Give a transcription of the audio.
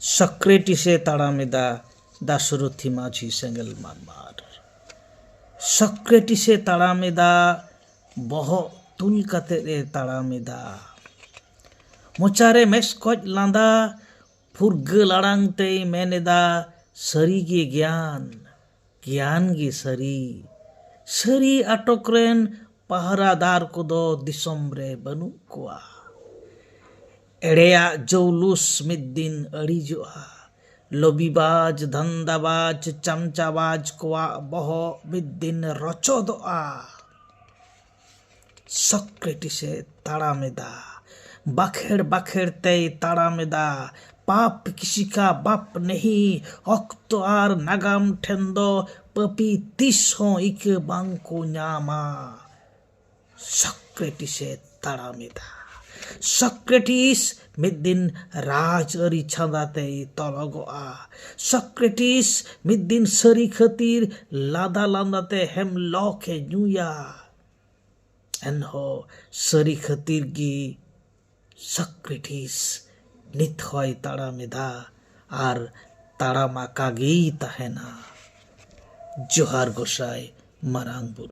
सक्रेटिसे ताड़ामेदा दाशरथी माझी सेंगेल मारमार सक्रेटिसे ताड़ामेदा बहग तुल काते ताड़ामेदा मोचारे मेसकज लांदा फुरगेल आड़ांगते मेनेदा सारिगे ज्ञान ज्ञान गे सारी सारी आटकरेन पहरादार कोदो दिसोम रे बानुग कोआ एड़ेया जौलुस मिद दिन अड़िजोआ लबिबाज धंदाबाज चामचाबाज कोआ बहो मिद दिन रचोदोआ सक्रेटिसे ताड़ामेदा बाखेड़ बाखेड़ ते ताड़ामेदा पाप किसी का बाप नहीं अक्तो आर नागाम ठेंदो पपी तीस हो इक बांको न्यामा सक्रेटिसे ताड़ामेदा सक्रेटिस मिद दिन राज अरी छादाते तलगोआ सक्रेटिस मिद दिन सरी खतिर लादा लांदाते हेम लखे नुया एनहो सरी खतिर गी सक्रेटिस नित हय ताड़ामेदा आर ताड़ामा कागेई ताहेना जोहार गोसाई मारांग बुरु।